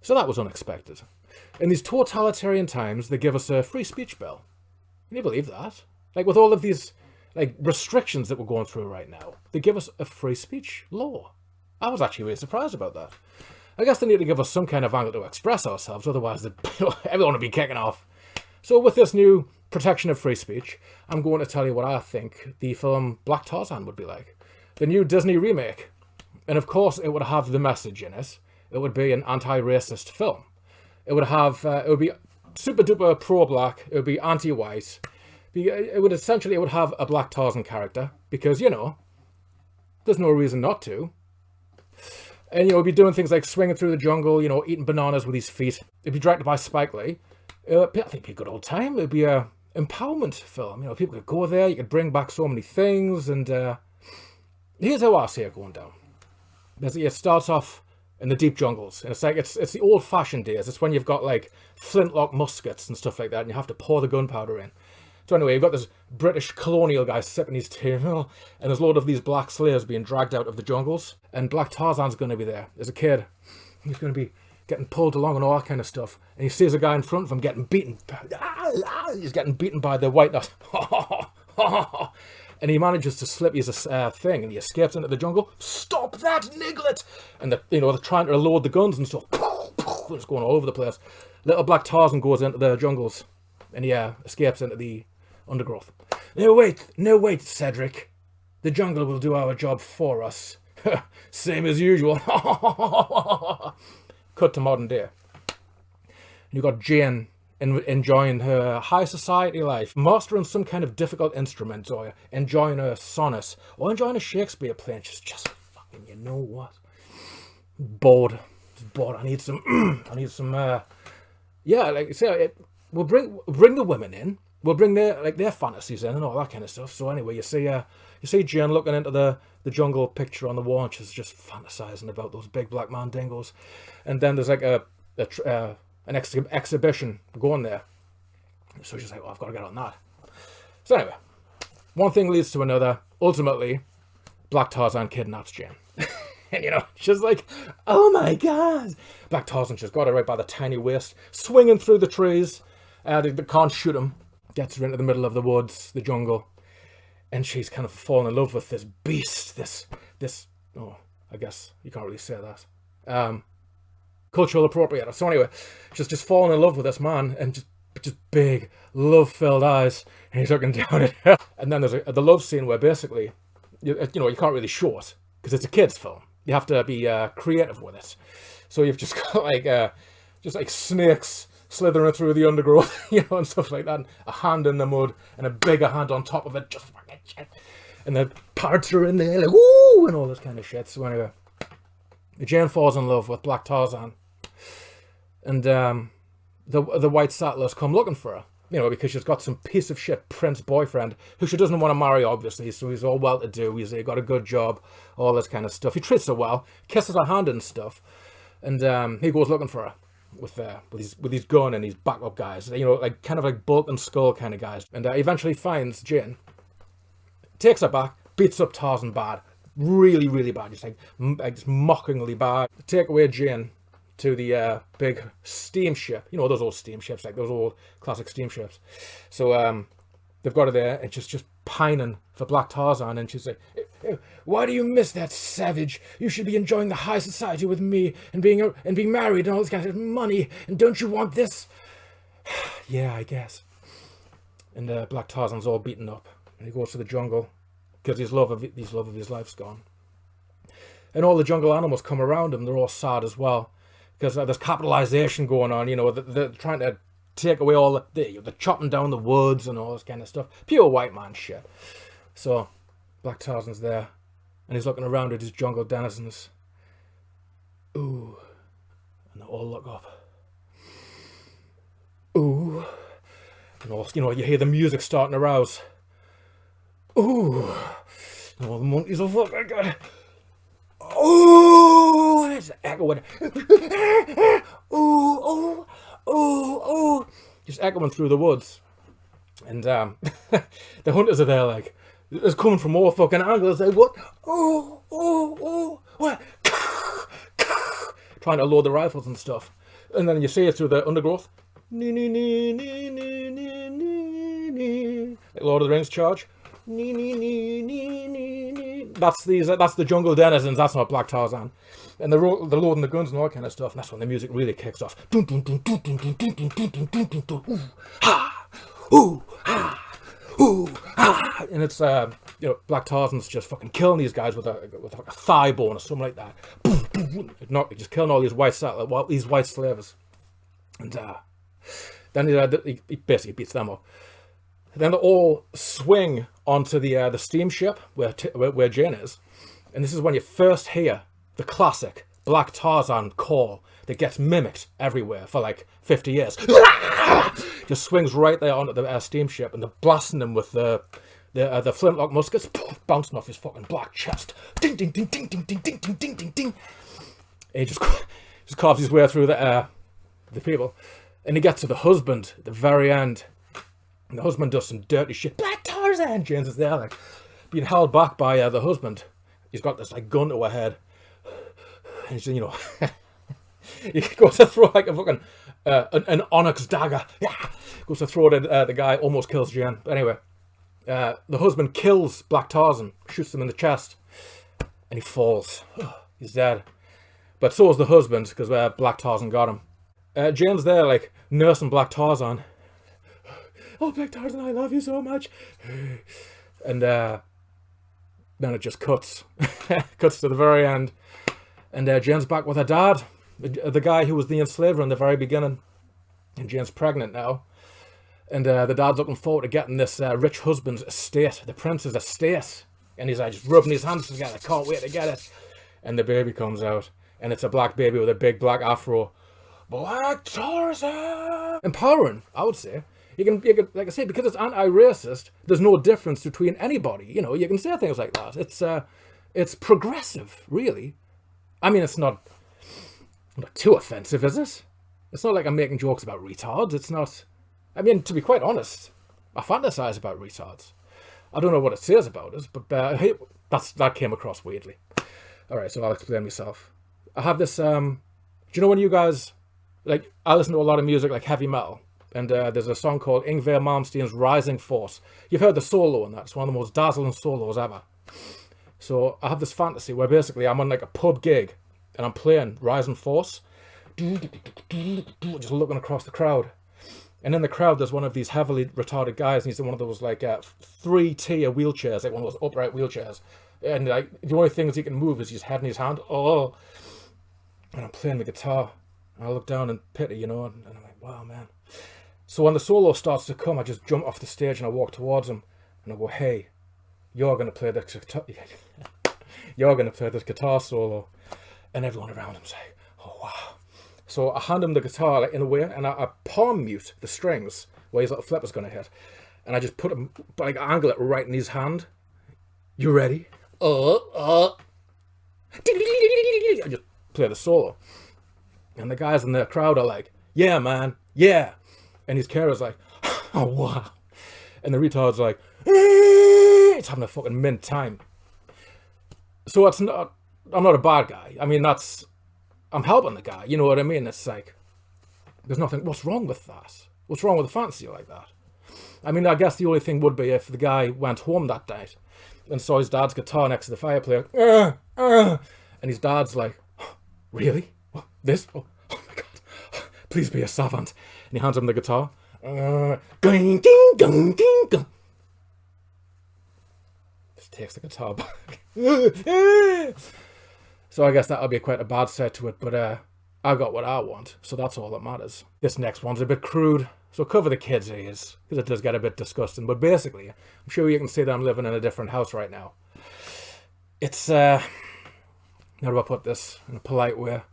So that was unexpected. In these totalitarian times, they give us a free speech bill. Can you believe that? Like, with all of these like restrictions that we're going through right now, they give us a free speech law. I was actually really surprised about that. I guess they need to give us some kind of angle to express ourselves, otherwise everyone would be kicking off. So with this new protection of free speech, I'm going to tell you what I think the film Black Tarzan would be like. The new Disney remake. And of course it would have the message in it. It would be an anti-racist film. It would have, it would be super duper pro-black, it would be anti-white. It would have a Black Tarzan character, because, you know, there's no reason not to. And, you know, he'd be doing things like swinging through the jungle, you know, eating bananas with his feet. It'd be directed by Spike Lee. I think it'd be a good old time. It'd be a empowerment film. You know, people could go there, you could bring back so many things, and here's how I see it going down. It starts off in the deep jungles, and it's like, it's the old-fashioned days. It's when you've got, like, flintlock muskets and stuff like that, and you have to pour the gunpowder in. So anyway, you've got this British colonial guy sipping his tea, and there's a load of these black slaves being dragged out of the jungles, and Black Tarzan's going to be there as a kid. He's going to be getting pulled along and all that kind of stuff, and he sees a guy in front of him getting beaten. He's getting beaten by the white nut. And he manages to slip his thing, and he escapes into the jungle. Stop that, Niglet! And they're trying to load the guns and stuff. They're just going all over the place. Little Black Tarzan goes into the jungles, and he escapes into the undergrowth. No wait, Cedric. The jungle will do our job for us. Same as usual. Cut to modern day. You got Jane enjoying her high society life, mastering some kind of difficult instrument, or enjoying a sonnet, or enjoying a Shakespeare play. And she's just fucking, you know what? Bored. Just bored. I need some. Like say, we'll bring the women in. We'll bring their fantasies in and all that kind of stuff. So anyway, you see Jane looking into the jungle picture on the wall, and she's just fantasizing about those big black mandingos. And then there's like an exhibition going there. So she's like, well, I've got to get on that. So anyway, one thing leads to another. Ultimately, Black Tarzan kidnaps Jane. And, you know, she's like, oh my God. Black Tarzan just got her right by the tiny waist, swinging through the trees. They can't shoot him. Gets her into the middle of the woods, the jungle. And she's kind of fallen in love with this beast, this, oh, I guess you can't really say that. Cultural appropriator. So anyway, she's just fallen in love with this man, and just big, love-filled eyes, and he's looking down at her. And then there's the love scene where basically, you can't really show it, because it's a kid's film. You have to be creative with it. So you've just got like snakes slithering through the undergrowth, you know, and stuff like that, and a hand in the mud, and a bigger hand on top of it, just fucking shit. And the parts are in there, like, woo, and all this kind of shit. So anyway, Jane falls in love with Black Tarzan, and the white settlers come looking for her, you know, because she's got some piece of shit prince boyfriend who she doesn't want to marry, obviously. So he's all well-to-do, he's got a good job, all this kind of stuff. He treats her well, kisses her hand and stuff, and he goes looking for her with his gun and his backup guys, you know, like kind of like Bulk and Skull kind of guys. And eventually finds Jane, takes her back, beats up Tarzan bad, really, really bad, just mockingly bad. Take away Jane to the big steamship, you know, those old steamships, like those old classic steamships. So they've got her there, and she's just pining for Black Tarzan, and she's like, why do you miss that savage? You should be enjoying the high society with me, and being married and all this kind of money, and don't you want this? Yeah, I guess. And Black Tarzan's all beaten up, and he goes to the jungle because his love of his life's gone. And all the jungle animals come around him. They're all sad as well, because there's capitalization going on. You know, they're trying to take away all the chopping down the woods and all this kind of stuff. Pure white man shit. So Black Tarzan's there, and he's looking around at his jungle denizens. Ooh. And they all look up. Ooh. And all, you know, you hear the music starting to rouse. Ooh. And all the monkeys are fucking good. Ooh. And it's echoing. Ooh, ooh, ooh, ooh. Just echoing through the woods. And the hunters are there like, it's coming from all fucking angles. Like, what? Oh, oh, oh, what? trying to load the rifles and stuff. And then you see it through the undergrowth. Like Lord of the Rings charge. That's the jungle denizens. That's not Black Tarzan. And they're loading the guns and all that kind of stuff. And that's when the music really kicks off. And it's Black Tarzan's just fucking killing these guys with like a thigh bone or something like that. Just killing all these white slavers. And then he basically beats them up. Then they all swing onto the steamship where Jane is, and this is when you first hear the classic Black Tarzan call that gets mimicked everywhere for like 50 years. Just swings right there onto the steamship, and they're blasting him with the flintlock muskets, bouncing off his fucking black chest. Ding ding ding ding ding ding ding ding ding ding ding. And he just carves his way through the people, and he gets to the husband at the very end. And the husband does some dirty shit. Black Tarzan! James is there, like, being held back by the husband. He's got this, like, gun to her head. And he's, he goes to throw, like, a fucking, an onyx dagger. Yeah! Goes to throw it at the guy, almost kills Jane. But anyway, the husband kills Black Tarzan, shoots him in the chest. And he falls. He's dead. But so is the husband, because Black Tarzan got him. Jane's there, like, nursing Black Tarzan. Oh, Black Tarzan, I love you so much. And then it just cuts. Cuts to the very end. And Jane's back with her dad, the guy who was the enslaver in the very beginning. And Jane's pregnant now. And the dad's looking forward to getting this rich husband's estate, the prince's estate. And he's just rubbing his hands together. Can't wait to get it. And the baby comes out. And it's a black baby with a big black afro. Black Tarzan! Empowering, I would say. You can, like I say, because it's anti-racist, there's no difference between anybody. You can say things like that. It's progressive, really. I mean, it's not too offensive, is it? It's not like I'm making jokes about retards. It's not. I mean, to be quite honest, I fantasize about retards. I don't know what it says about us, but that came across weirdly. All right, so I'll explain myself. I have this. Do you know when you guys like? I listen to a lot of music like heavy metal. And there's a song called Yngwie Malmsteen's Rising Force. You've heard the solo in that. It's one of the most dazzling solos ever. So I have this fantasy where basically I'm on like a pub gig and I'm playing Rising Force. Just looking across the crowd. And in the crowd there's one of these heavily retarded guys, and he's in one of those like 3-tier wheelchairs, like one of those upright wheelchairs. And like the only things he can move is his head and his hand. Oh. And I'm playing the guitar. And I look down in pity, and I'm like, wow, man. So when the solo starts to come, I just jump off the stage and I walk towards him and I go, hey, you're going to play this guitar. You're going to play this guitar solo. And everyone around him's like, oh, wow. So I hand him the guitar like, in a way, and I palm mute the strings where his little flipper's going to hit. And I just put him, like, angle it right in his hand. You ready? I just play the solo. And the guys in the crowd are like, yeah, man, yeah. And his carer's like, oh, wow. And the retard's like, it's having a fucking mint time. So I'm not a bad guy. I mean, I'm helping the guy. You know what I mean? It's like, there's nothing, what's wrong with that? What's wrong with a fantasy like that? I mean, I guess the only thing would be if the guy went home that night and saw his dad's guitar next to the fireplace, and his dad's like, oh, really? What? This? Oh my God. Please be a savant. And he hands him the guitar. Just takes the guitar back. So I guess that'll be quite a bad set to it, but I got what I want, so that's all that matters. This next one's a bit crude, so cover the kids' ears, because it does get a bit disgusting. But basically, I'm sure you can see that I'm living in a different house right now. It's, how do I put this in a polite way?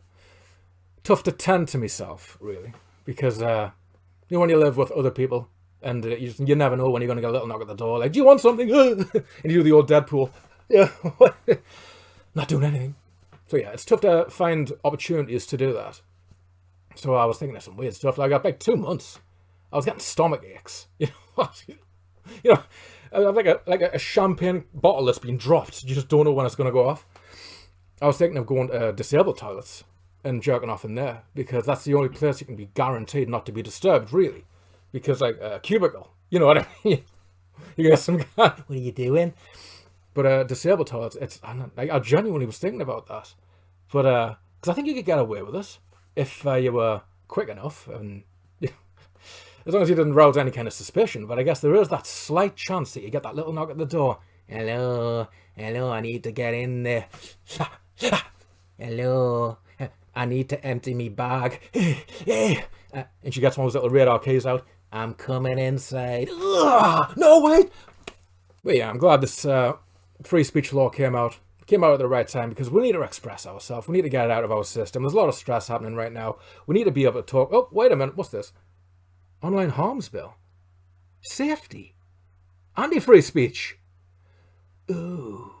Tough to tend to myself, really, because when you live with other people, and you never know when you're going to get a little knock at the door, like, do you want something? And you do the old Deadpool. Yeah, not doing anything. So yeah, it's tough to find opportunities to do that. So I was thinking of some weird stuff. Like, like 2 months, I was getting stomach aches. Like a champagne bottle that's been dropped. You just don't know when it's going to go off. I was thinking of going to disabled toilets. and jerking off in there, because that's the only place you can be guaranteed not to be disturbed, really. Because, like, a cubicle, you know what I mean? You get some guy, what are you doing? But disabled toilets, I genuinely was thinking about that. But, because I think you could get away with it if you were quick enough, and as long as you didn't rouse any kind of suspicion. But I guess there is that slight chance that you get that little knock at the door. Hello, I need to get in there. Hello, I need to empty me bag. And she gets one of those little radar keys out. I'm coming inside. Ugh, no, wait. But yeah, I'm glad this free speech law came out at the right time, because we need to express ourselves. We need to get it out of our system. There's a lot of stress happening right now. We need to be able to talk. Oh, wait a minute. What's this? Online harms bill. Safety. Anti-free speech. Ooh.